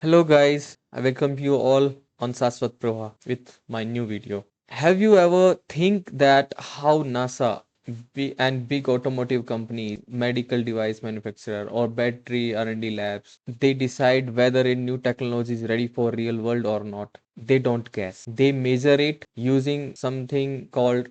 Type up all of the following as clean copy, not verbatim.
Hello guys, I welcome you all on Saswat Proha with my new video. Have you ever think that how NASA and big automotive companies, medical device manufacturer or battery R&D labs, they decide whether a new technology is ready for real world or not. They don't guess. They measure it using something called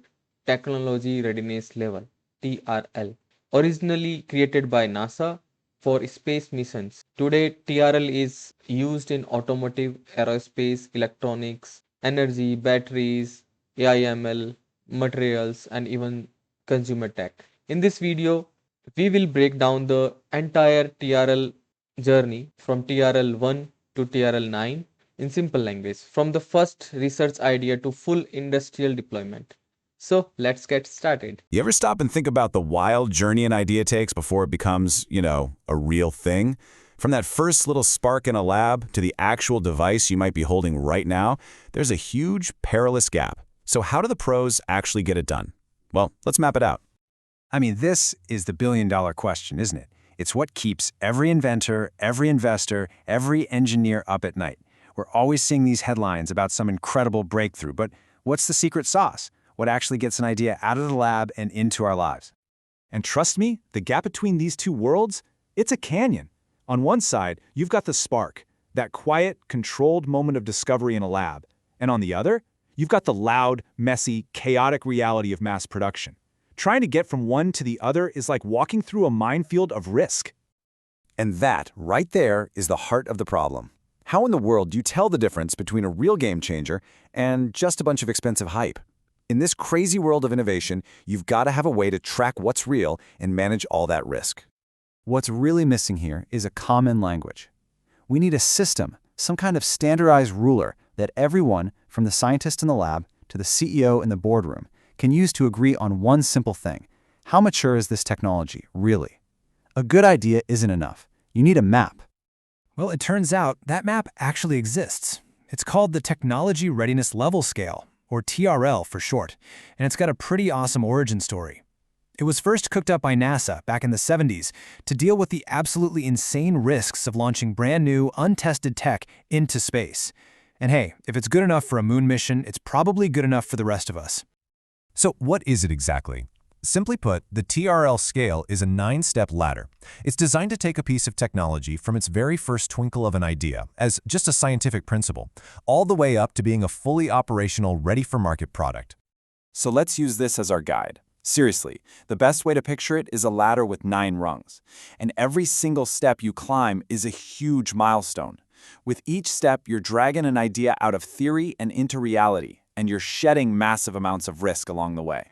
Technology Readiness Level, TRL, originally created by NASA for space missions. Today, TRL is used in automotive, aerospace, electronics, energy, batteries, AIML, materials, and even consumer tech. In this video, we will break down the entire TRL journey from TRL 1 to TRL 9 in simple language, from the first research idea to full industrial deployment. So let's get started. You ever stop and think about the wild journey an idea takes before it becomes, a real thing? From that first little spark in a lab to the actual device you might be holding right now, there's a huge, perilous gap. So how do the pros actually get it done? Well, let's map it out. I mean, this is the billion-dollar question, isn't it? It's what keeps every inventor, every investor, every engineer up at night. We're always seeing these headlines about some incredible breakthrough, but what's the secret sauce? What actually gets an idea out of the lab and into our lives? And trust me, the gap between these two worlds, it's a canyon. On one side, you've got the spark, that quiet, controlled moment of discovery in a lab. And on the other, you've got the loud, messy, chaotic reality of mass production. Trying to get from one to the other is like walking through a minefield of risk. And that, right there, is the heart of the problem. How in the world do you tell the difference between a real game changer and just a bunch of expensive hype? In this crazy world of innovation, you've got to have a way to track what's real and manage all that risk. What's really missing here is a common language. We need a system, some kind of standardized ruler that everyone, from the scientist in the lab to the CEO in the boardroom, can use to agree on one simple thing. How mature is this technology, really? A good idea isn't enough. You need a map. Well, it turns out that map actually exists. It's called the Technology Readiness Level Scale, or TRL for short, and it's got a pretty awesome origin story. It was first cooked up by NASA back in the 70s to deal with the absolutely insane risks of launching brand new, untested tech into space. And hey, if it's good enough for a moon mission, it's probably good enough for the rest of us. So what is it exactly? Simply put, the TRL scale is a 9-step ladder. It's designed to take a piece of technology from its very first twinkle of an idea, as just a scientific principle, all the way up to being a fully operational, ready-for-market product. So let's use this as our guide. Seriously, the best way to picture it is a ladder with 9 rungs. And every single step you climb is a huge milestone. With each step, you're dragging an idea out of theory and into reality, and you're shedding massive amounts of risk along the way.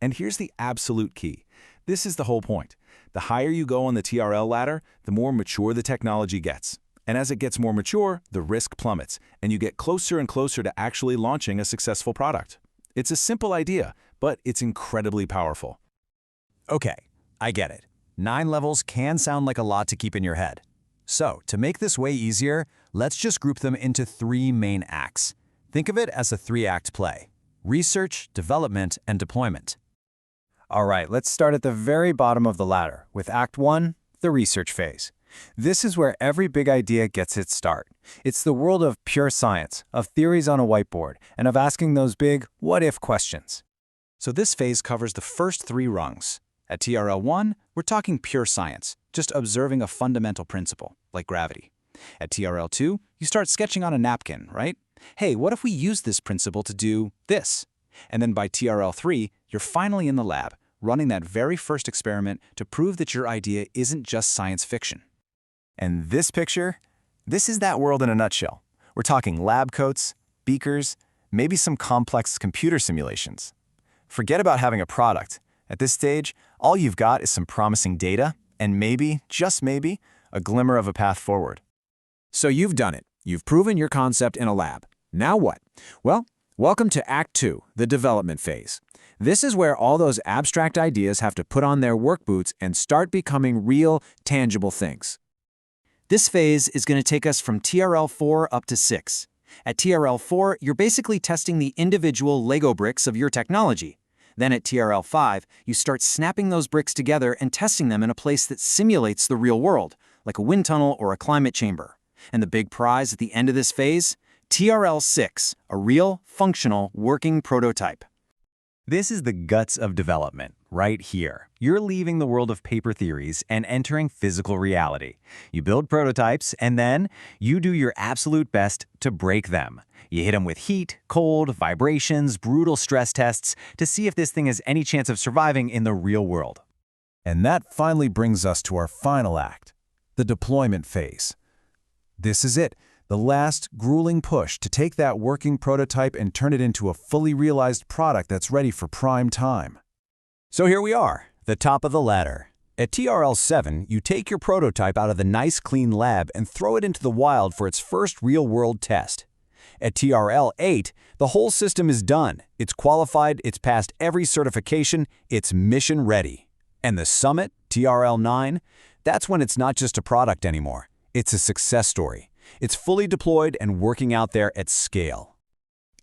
And here's the absolute key. This is the whole point. The higher you go on the TRL ladder, the more mature the technology gets. And as it gets more mature, the risk plummets, and you get closer and closer to actually launching a successful product. It's a simple idea, but it's incredibly powerful. Okay, I get it. 9 levels can sound like a lot to keep in your head. So, to make this way easier, let's just group them into 3 main acts. Think of it as a 3-act play: research, development, and deployment. All right, let's start at the very bottom of the ladder with Act 1, the research phase. This is where every big idea gets its start. It's the world of pure science, of theories on a whiteboard, and of asking those big what-if questions. So this phase covers the first 3 rungs. At TRL 1, we're talking pure science, just observing a fundamental principle, like gravity. At TRL 2, you start sketching on a napkin, right? Hey, what if we use this principle to do this? And then by TRL 3, you're finally in the lab, running that very first experiment to prove that your idea isn't just science fiction. And this picture? This is that world in a nutshell. We're talking lab coats, beakers, maybe some complex computer simulations. Forget about having a product. At this stage, all you've got is some promising data and maybe, just maybe, a glimmer of a path forward. So you've done it. You've proven your concept in a lab. Now what? Well, welcome to Act 2, the development phase. This is where all those abstract ideas have to put on their work boots and start becoming real, tangible things. This phase is going to take us from TRL 4 up to 6. At TRL 4, you're basically testing the individual Lego bricks of your technology. Then at TRL 5, you start snapping those bricks together and testing them in a place that simulates the real world, like a wind tunnel or a climate chamber. And the big prize at the end of this phase? TRL-6, a real, functional, working prototype. This is the guts of development, right here. You're leaving the world of paper theories and entering physical reality. You build prototypes, and then you do your absolute best to break them. You hit them with heat, cold, vibrations, brutal stress tests to see if this thing has any chance of surviving in the real world. And that finally brings us to our final act, the deployment phase. This is it, the last grueling push to take that working prototype and turn it into a fully realized product that's ready for prime time. So here we are, the top of the ladder. At TRL 7, you take your prototype out of the nice clean lab and throw it into the wild for its first real-world test. At TRL 8, the whole system is done. It's qualified, it's passed every certification, it's mission ready. And the summit, TRL 9, that's when it's not just a product anymore. It's a success story. It's fully deployed and working out there at scale.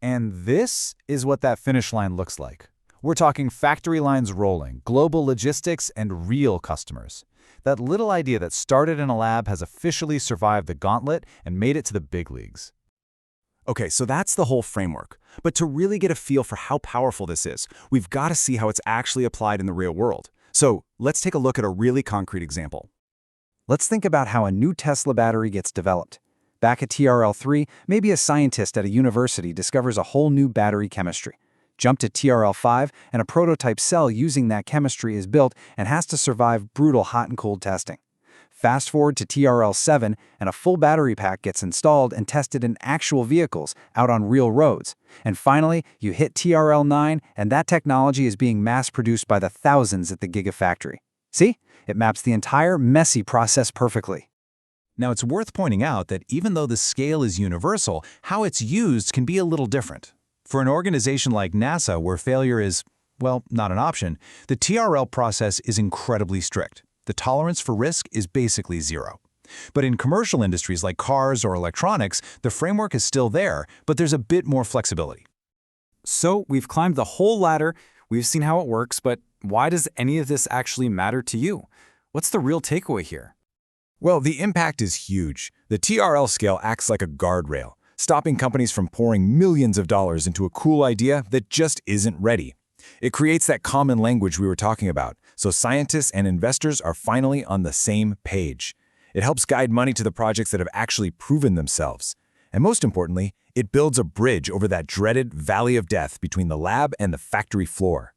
And this is what that finish line looks like. We're talking factory lines rolling, global logistics, and real customers. That little idea that started in a lab has officially survived the gauntlet and made it to the big leagues. Okay, so that's the whole framework. But to really get a feel for how powerful this is, we've got to see how it's actually applied in the real world. So let's take a look at a really concrete example. Let's think about how a new Tesla battery gets developed. Back at TRL-3, maybe a scientist at a university discovers a whole new battery chemistry. Jump to TRL-5, and a prototype cell using that chemistry is built and has to survive brutal hot and cold testing. Fast forward to TRL-7, and a full battery pack gets installed and tested in actual vehicles out on real roads. And finally, you hit TRL-9, and that technology is being mass-produced by the thousands at the Gigafactory. See? It maps the entire messy process perfectly. Now, it's worth pointing out that even though the scale is universal, how it's used can be a little different. For an organization like NASA, where failure is, well, not an option, the TRL process is incredibly strict. The tolerance for risk is basically zero. But in commercial industries like cars or electronics, the framework is still there, but there's a bit more flexibility. So, we've climbed the whole ladder, we've seen how it works, but why does any of this actually matter to you? What's the real takeaway here? Well, the impact is huge. The TRL scale acts like a guardrail, stopping companies from pouring millions of dollars into a cool idea that just isn't ready. It creates that common language we were talking about, so scientists and investors are finally on the same page. It helps guide money to the projects that have actually proven themselves. And most importantly, it builds a bridge over that dreaded valley of death between the lab and the factory floor.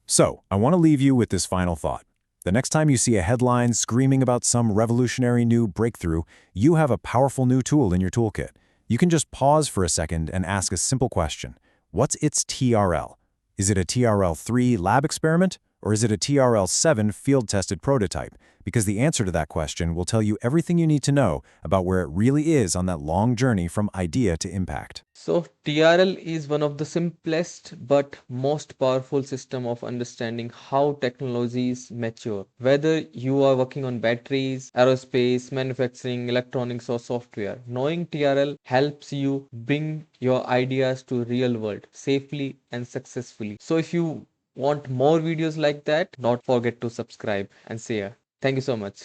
So, I want to leave you with this final thought. The next time you see a headline screaming about some revolutionary new breakthrough, you have a powerful new tool in your toolkit. You can just pause for a second and ask a simple question. What's its TRL? Is it a TRL-3 lab experiment, or is it a TRL-7 field-tested prototype? Because the answer to that question will tell you everything you need to know about where it really is on that long journey from idea to impact. So TRL is one of the simplest but most powerful system of understanding how technologies mature. Whether you are working on batteries, aerospace, manufacturing, electronics or software, knowing TRL helps you bring your ideas to real world safely and successfully. So if you want more videos like that, don't forget to subscribe and share. Thank you so much.